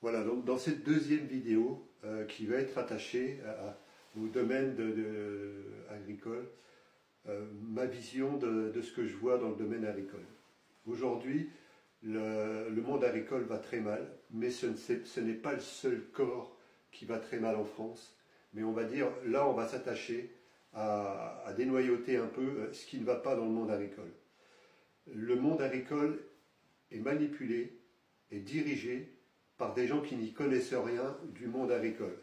Voilà, donc dans cette deuxième vidéo qui va être attachée au domaine agricole, ma vision de ce que je vois dans le domaine agricole. Aujourd'hui, le monde agricole va très mal, mais ce n'est pas le seul corps qui va très mal en France. Mais on va dire, là on va s'attacher à dénoyauter un peu ce qui ne va pas dans le monde agricole. Le monde agricole est manipulé et dirigé par des gens qui n'y connaissent rien du monde agricole.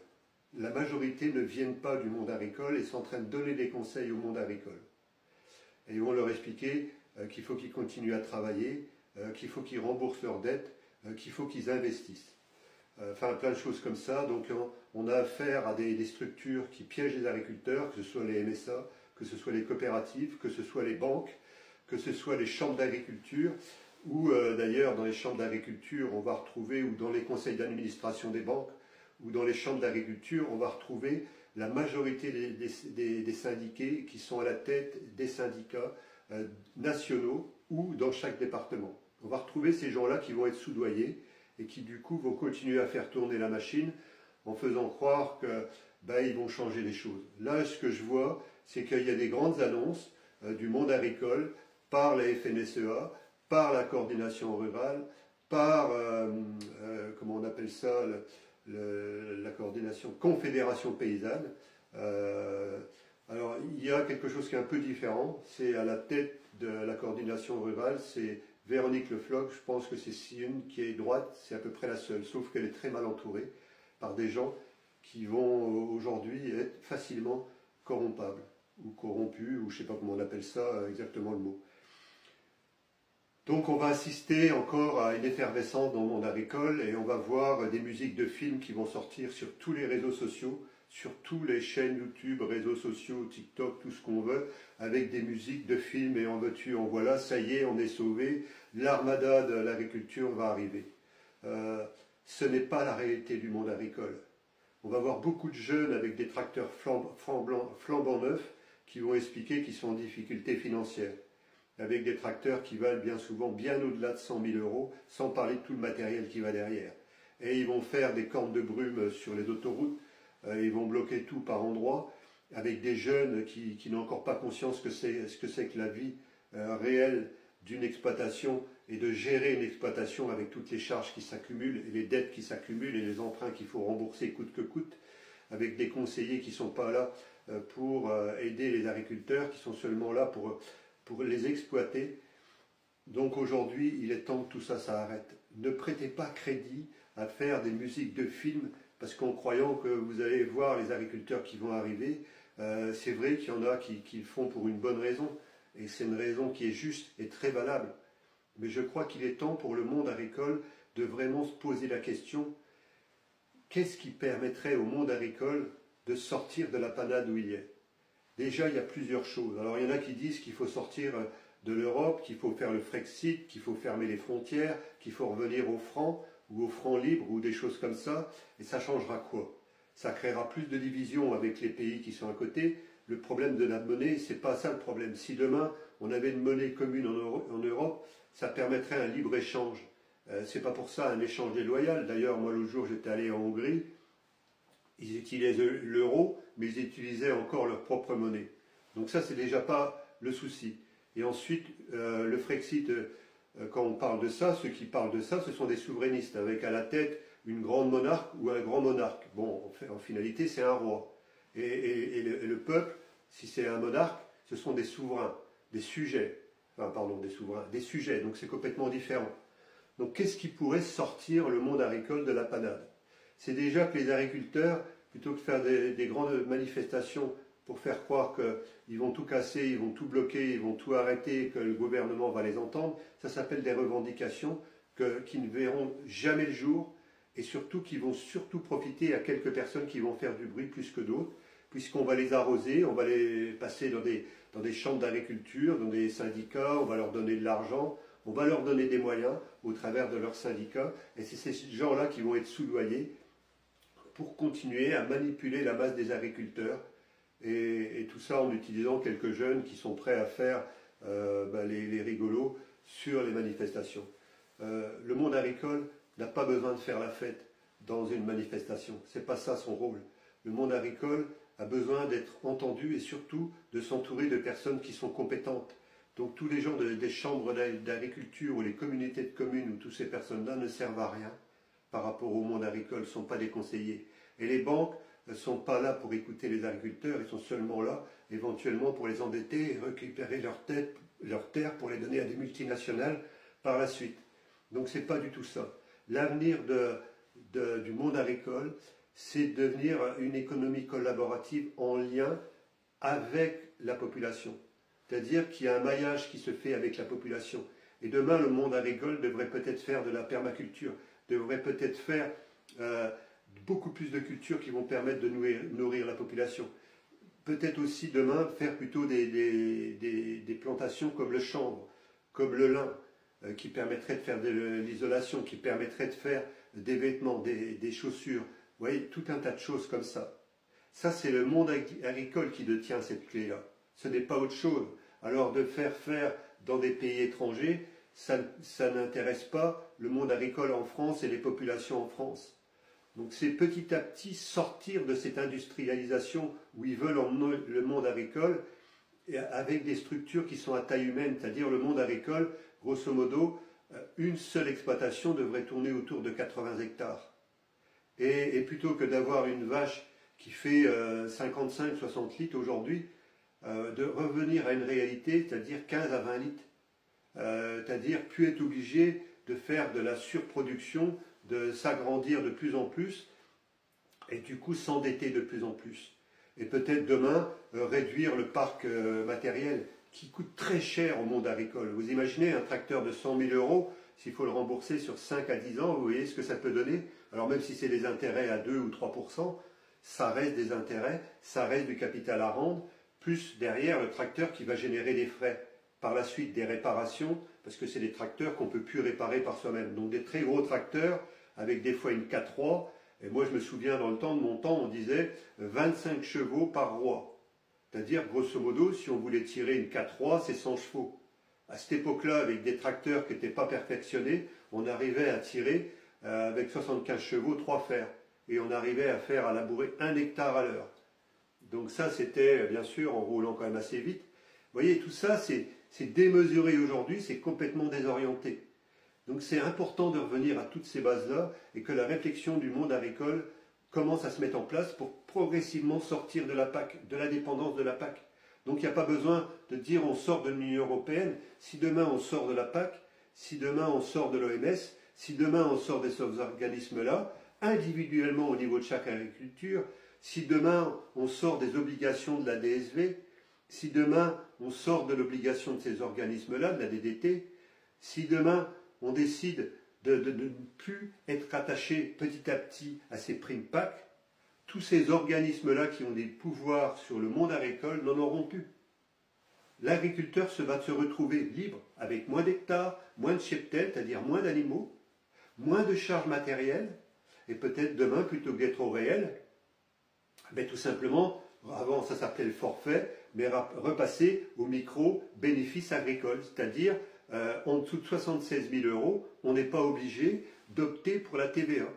La majorité ne viennent pas du monde agricole et sont en train de donner des conseils au monde agricole. Et ils vont leur expliquer qu'il faut qu'ils continuent à travailler, qu'il faut qu'ils remboursent leurs dettes, qu'il faut qu'ils investissent. Enfin, plein de choses comme ça. Donc, on a affaire à des structures qui piègent les agriculteurs, que ce soit les MSA, que ce soit les coopératives, que ce soit les banques, que ce soit les chambres d'agriculture, ou d'ailleurs dans les chambres d'agriculture, on va retrouver, ou dans les conseils d'administration des banques, ou dans les chambres d'agriculture, on va retrouver la majorité des syndiqués qui sont à la tête des syndicats nationaux ou dans chaque département. On va retrouver ces gens-là qui vont être soudoyés et qui du coup vont continuer à faire tourner la machine en faisant croire que ils vont changer les choses. Là, ce que je vois, c'est qu'il y a des grandes annonces du monde agricole par la FNSEA, par la coordination rurale, par, comment on appelle ça, la coordination confédération paysanne. Alors, il y a quelque chose qui est un peu différent. C'est à la tête de la coordination rurale, c'est Véronique Le Floch. Je pense que c'est une qui est droite, c'est à peu près la seule, sauf qu'elle est très mal entourée par des gens qui vont aujourd'hui être facilement corrompables, ou corrompus, ou je ne sais pas comment on appelle ça exactement le mot. Donc on va assister encore à une effervescence dans le monde agricole et on va voir des musiques de films qui vont sortir sur tous les réseaux sociaux, sur toutes les chaînes YouTube, réseaux sociaux, TikTok, tout ce qu'on veut, avec des musiques de films et en veux-tu, en voilà, ça y est, on est sauvé, l'armada de l'agriculture va arriver. Ce n'est pas la réalité du monde agricole. On va voir beaucoup de jeunes avec des tracteurs flambant neufs qui vont expliquer qu'ils sont en difficulté financière, avec des tracteurs qui valent bien souvent bien au-delà de 100 000 euros, sans parler de tout le matériel qui va derrière. Et ils vont faire des cornes de brume sur les autoroutes, ils vont bloquer tout par endroits, avec des jeunes qui n'ont encore pas conscience ce que c'est que la vie réelle d'une exploitation et de gérer une exploitation avec toutes les charges qui s'accumulent et les dettes qui s'accumulent et les emprunts qu'il faut rembourser coûte que coûte, avec des conseillers qui ne sont pas là pour aider les agriculteurs, qui sont seulement là pour les exploiter. Donc aujourd'hui, il est temps que tout ça s'arrête. Ne prêtez pas crédit à faire des musiques de films parce qu'en croyant que vous allez voir les agriculteurs qui vont arriver, c'est vrai qu'il y en a qui le font pour une bonne raison, et c'est une raison qui est juste et très valable. Mais je crois qu'il est temps pour le monde agricole de vraiment se poser la question, qu'est-ce qui permettrait au monde agricole de sortir de la panade où il est ? Déjà, il y a plusieurs choses. Alors, il y en a qui disent qu'il faut sortir de l'Europe, qu'il faut faire le Frexit, qu'il faut fermer les frontières, qu'il faut revenir au franc ou au franc libre ou des choses comme ça. Et ça changera quoi? Ça créera plus de divisions avec les pays qui sont à côté. Le problème de la monnaie, c'est pas ça le problème. Si demain, on avait une monnaie commune en Europe, ça permettrait un libre-échange. C'est pas pour ça un échange déloyal. D'ailleurs, moi, l'autre jour, j'étais allé en Hongrie. Ils utilisaient l'euro, mais ils utilisaient encore leur propre monnaie. Donc ça, c'est déjà pas le souci. Et ensuite, le Frexit, quand on parle de ça, ceux qui parlent de ça, ce sont des souverainistes, avec à la tête une grande monarque ou un grand monarque. Bon, en finalité, c'est un roi. Et le peuple, si c'est un monarque, ce sont des souverains, des sujets. Enfin, pardon, des souverains, des sujets. Donc c'est complètement différent. Donc qu'est-ce qui pourrait sortir le monde agricole de la panade ? C'est déjà que les agriculteurs, plutôt que de faire des grandes manifestations pour faire croire qu'ils vont tout casser, ils vont tout bloquer, ils vont tout arrêter, que le gouvernement va les entendre, ça s'appelle des revendications qui ne verront jamais le jour et surtout qui vont surtout profiter à quelques personnes qui vont faire du bruit plus que d'autres, puisqu'on va les arroser, on va les passer dans des chambres d'agriculture, dans des syndicats, on va leur donner de l'argent, on va leur donner des moyens au travers de leurs syndicats, et c'est ces gens-là qui vont être soudoyés pour continuer à manipuler la masse des agriculteurs, et tout ça en utilisant quelques jeunes qui sont prêts à faire les rigolos sur les manifestations. Le monde agricole n'a pas besoin de faire la fête. dans une manifestation. Ce n'est pas ça son rôle. Le monde agricole a besoin d'être entendu et surtout de s'entourer de personnes qui sont compétentes. Donc tous les gens des chambres d'agriculture ou les communautés de communes ou toutes ces personnes-là ne servent à rien par rapport au monde agricole, ne sont pas des conseillers. Et les banques ne sont pas là pour écouter les agriculteurs, ils sont seulement là éventuellement pour les endetter et récupérer leurs terres pour les donner à des multinationales par la suite. Donc ce n'est pas du tout ça. L'avenir du monde agricole, c'est de devenir une économie collaborative en lien avec la population. C'est-à-dire qu'il y a un maillage qui se fait avec la population. Et demain, le monde agricole devrait peut-être faire de la permaculture, devrait peut-être faire beaucoup plus de cultures qui vont permettre de nourrir la population. Peut-être aussi demain faire plutôt des plantations comme le chanvre, comme le lin, qui permettraient de faire de l'isolation, qui permettraient de faire des vêtements, des chaussures. Vous voyez, tout un tas de choses comme ça. Ça, c'est le monde agricole qui détient cette clé-là. Ce n'est pas autre chose. Alors de faire dans des pays étrangers, ça n'intéresse pas le monde agricole en France et les populations en France. Donc c'est petit à petit sortir de cette industrialisation où ils veulent emmener le monde agricole avec des structures qui sont à taille humaine, c'est-à-dire le monde agricole, grosso modo, une seule exploitation devrait tourner autour de 80 hectares. Et plutôt que d'avoir une vache qui fait 55-60 litres aujourd'hui, de revenir à une réalité, c'est-à-dire 15 à 20 litres. C'est-à-dire plus être obligé de faire de la surproduction, de s'agrandir de plus en plus, et du coup s'endetter de plus en plus. Et peut-être demain, réduire le parc matériel, qui coûte très cher au monde agricole. Vous imaginez un tracteur de 100 000 euros, s'il faut le rembourser sur 5 à 10 ans, vous voyez ce que ça peut donner? Alors même si c'est des intérêts à 2 ou 3%, ça reste des intérêts, ça reste du capital à rendre, plus derrière le tracteur qui va générer des frais. Par la suite des réparations, parce que c'est des tracteurs qu'on ne peut plus réparer par soi-même. Donc des très gros tracteurs, avec des fois une K3, et moi je me souviens dans mon temps, on disait 25 chevaux par roi. C'est-à-dire, grosso modo, si on voulait tirer une K3, c'est 100 chevaux. À cette époque-là, avec des tracteurs qui n'étaient pas perfectionnés, on arrivait à tirer avec 75 chevaux 3 fers. Et on arrivait à labourer 1 hectare à l'heure. Donc ça, c'était bien sûr en roulant quand même assez vite. Vous voyez, tout ça, c'est démesuré aujourd'hui, c'est complètement désorienté. Donc c'est important de revenir à toutes ces bases-là et que la réflexion du monde agricole commence à se mettre en place pour progressivement sortir de la PAC, de la dépendance de la PAC. Donc il n'y a pas besoin de dire on sort de l'Union européenne. Si demain on sort de la PAC, si demain on sort de l'OMS, si demain on sort de ces organismes-là, individuellement au niveau de chaque agriculture, si demain on sort des obligations de la DSV, si demain on sort de l'obligation de ces organismes-là, de la DDT, si demain on décide de ne plus être attaché petit à petit à ces primes PAC, tous ces organismes-là qui ont des pouvoirs sur le monde agricole n'en auront plus. L'agriculteur va se retrouver libre, avec moins d'hectares, moins de cheptels, c'est-à-dire moins d'animaux, moins de charges matérielles, et peut-être demain, plutôt que d'être au réel, mais tout simplement, avant ça s'appelait le forfait, mais repasser au micro-bénéfice agricole, c'est-à-dire en dessous de 76 000 euros, on n'est pas obligé d'opter pour la TVA.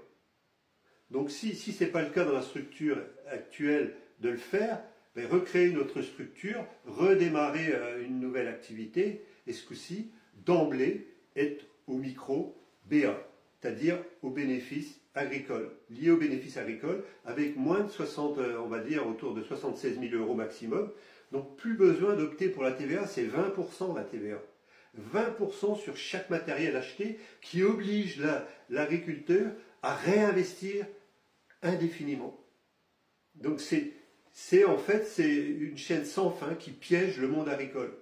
Donc si ce n'est pas le cas dans la structure actuelle de le faire, ben, recréer une autre structure, redémarrer une nouvelle activité, et ce coup-ci, d'emblée, être au micro-BA, c'est-à-dire au bénéfice agricole, lié au bénéfice agricole, avec moins de 60, on va dire autour de 76 000 euros maximum. Donc plus besoin d'opter pour la TVA, c'est 20% la TVA. 20% sur chaque matériel acheté qui oblige l'agriculteur à réinvestir indéfiniment. Donc en fait c'est une chaîne sans fin qui piège le monde agricole.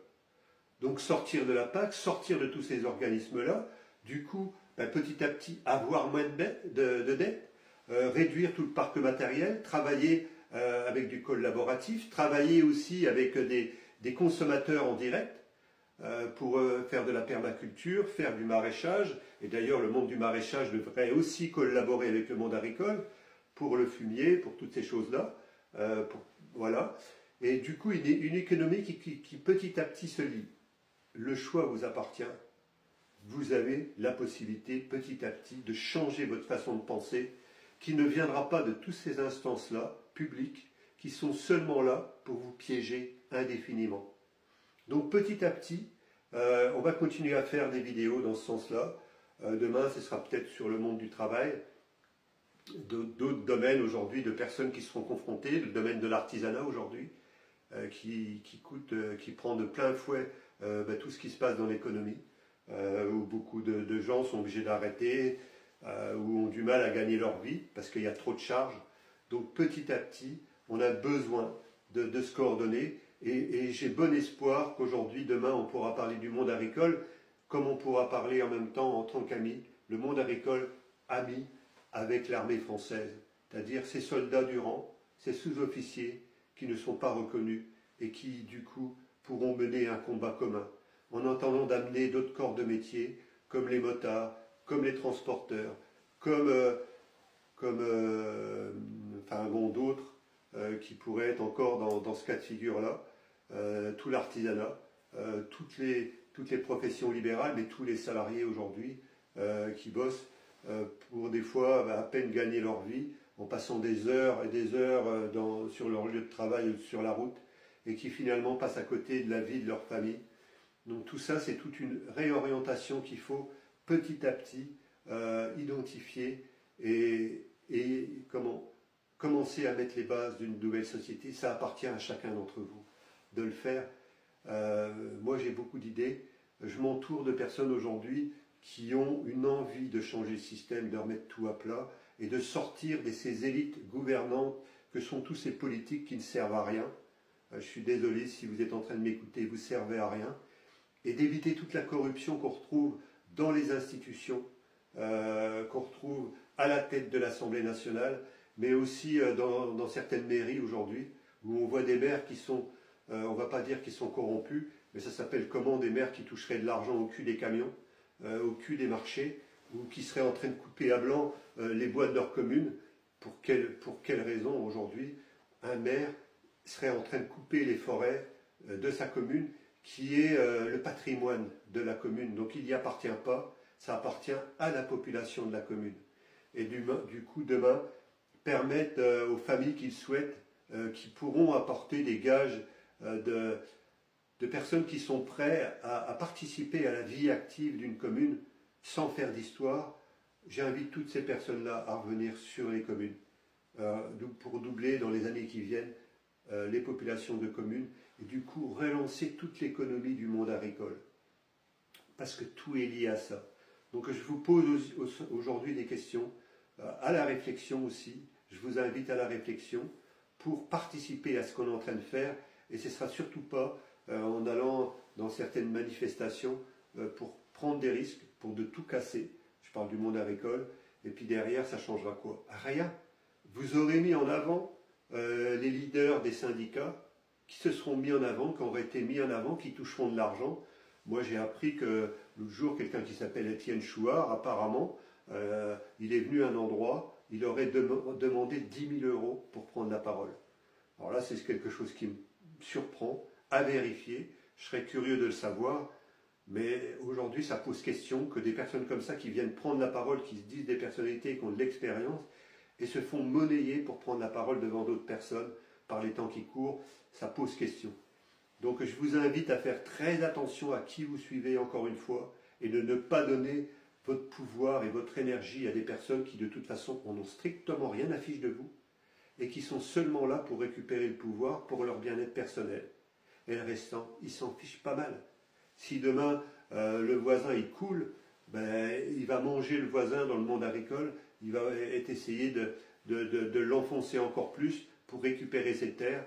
Donc sortir de la PAC, sortir de tous ces organismes-là, du coup ben, petit à petit avoir moins de dettes, réduire tout le parc matériel, travailler avec du collaboratif, travailler aussi avec des consommateurs en direct, pour faire de la permaculture, faire du maraîchage, et d'ailleurs le monde du maraîchage devrait aussi collaborer avec le monde agricole, pour le fumier, pour toutes ces choses-là, voilà. Et du coup, une économie qui petit à petit se lie. Le choix vous appartient. Vous avez la possibilité petit à petit de changer votre façon de penser, qui ne viendra pas de toutes ces instances-là, publiques, qui sont seulement là pour vous piéger indéfiniment. Donc petit à petit, on va continuer à faire des vidéos dans ce sens-là. Demain, ce sera peut-être sur le monde du travail, d'autres domaines aujourd'hui, de personnes qui seront confrontées, le domaine de l'artisanat aujourd'hui, qui prend de plein fouet tout ce qui se passe dans l'économie, où beaucoup de gens sont obligés d'arrêter, ou ont du mal à gagner leur vie parce qu'il y a trop de charges. Donc petit à petit, on a besoin de se coordonner et j'ai bon espoir qu'aujourd'hui, demain, on pourra parler du monde agricole comme on pourra parler en même temps en tant qu'amis, le monde agricole ami avec l'armée française, c'est-à-dire ces soldats du rang, ces sous-officiers qui ne sont pas reconnus et qui, du coup, pourront mener un combat commun, en entendant d'amener d'autres corps de métier, comme les motards, comme les transporteurs, comme d'autres qui pourraient être encore dans ce cas de figure-là, tout l'artisanat, toutes les professions libérales, mais tous les salariés aujourd'hui qui bossent pour des fois à peine gagner leur vie, en passant des heures et des heures sur leur lieu de travail ou sur la route, et qui finalement passent à côté de la vie de leur famille. Donc tout ça, c'est toute une réorientation qu'il faut petit à petit identifier et commencer à mettre les bases d'une nouvelle société. Ça appartient à chacun d'entre vous de le faire. Moi, j'ai beaucoup d'idées. Je m'entoure de personnes aujourd'hui qui ont une envie de changer le système, de remettre tout à plat et de sortir de ces élites gouvernantes que sont tous ces politiques qui ne servent à rien. Je suis désolé si vous êtes en train de m'écouter, vous ne servez à rien. Et d'éviter toute la corruption qu'on retrouve dans les institutions, qu'on retrouve à la tête de l'Assemblée nationale, mais aussi dans certaines mairies aujourd'hui, où on voit des maires qui sont, on ne va pas dire qu'ils sont corrompus, mais ça s'appelle comment, des maires qui toucheraient de l'argent au cul des camions, au cul des marchés, ou qui seraient en train de couper à blanc les bois de leur commune. Pour quelle raison aujourd'hui un maire serait en train de couper les forêts de sa commune, qui est le patrimoine de la commune. Donc il n'y appartient pas, ça appartient à la population de la commune. Et du coup, demain, permettre aux familles qui le souhaitent, qui pourront apporter des gages de personnes qui sont prêtes à participer à la vie active d'une commune sans faire d'histoire. J'invite toutes ces personnes-là à revenir sur les communes pour doubler dans les années qui viennent les populations de communes et du coup relancer toute l'économie du monde agricole. Parce que tout est lié à ça. Donc je vous pose aujourd'hui des questions, à la réflexion aussi. Je vous invite à la réflexion pour participer à ce qu'on est en train de faire. Et ce ne sera surtout pas en allant dans certaines manifestations pour prendre des risques, pour de tout casser. Je parle du monde agricole. Et puis derrière, ça changera quoi? Rien. Vous aurez mis en avant les leaders des syndicats qui se seront mis en avant, qui auraient été mis en avant, qui toucheront de l'argent. Moi, j'ai appris que l'autre jour, quelqu'un qui s'appelle Étienne Chouard, apparemment, il est venu à un endroit, il aurait demandé 10 000 € pour prendre la parole. Alors là, c'est quelque chose qui me surprend, à vérifier. Je serais curieux de le savoir, mais aujourd'hui, ça pose question que des personnes comme ça qui viennent prendre la parole, qui se disent des personnalités, qui ont de l'expérience, et se font monnayer pour prendre la parole devant d'autres personnes par les temps qui courent, ça pose question. Donc je vous invite à faire très attention à qui vous suivez encore une fois et de ne pas donner votre pouvoir et votre énergie à des personnes qui de toute façon n'en ont strictement rien à fiche de vous et qui sont seulement là pour récupérer le pouvoir pour leur bien-être personnel. Et le restant, ils s'en fichent pas mal. Si demain le voisin il coule, il va manger le voisin dans le monde agricole, il va essayer de l'enfoncer encore plus pour récupérer ses terres.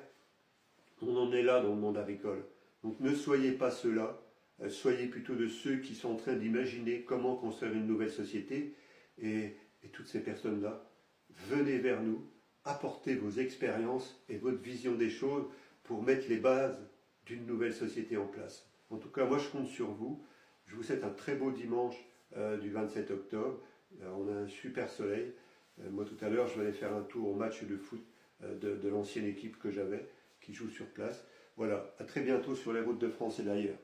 On en est là dans le monde agricole. Donc ne soyez pas ceux-là, soyez plutôt de ceux qui sont en train d'imaginer comment construire une nouvelle société. Et toutes ces personnes-là, venez vers nous, apportez vos expériences et votre vision des choses pour mettre les bases d'une nouvelle société en place. En tout cas, moi je compte sur vous. Je vous souhaite un très beau dimanche du 27 octobre. On a un super soleil. Moi tout à l'heure, je vais aller faire un tour au match de foot de l'ancienne équipe que j'avais, qui joue sur place. Voilà, à très bientôt sur les routes de France et d'ailleurs.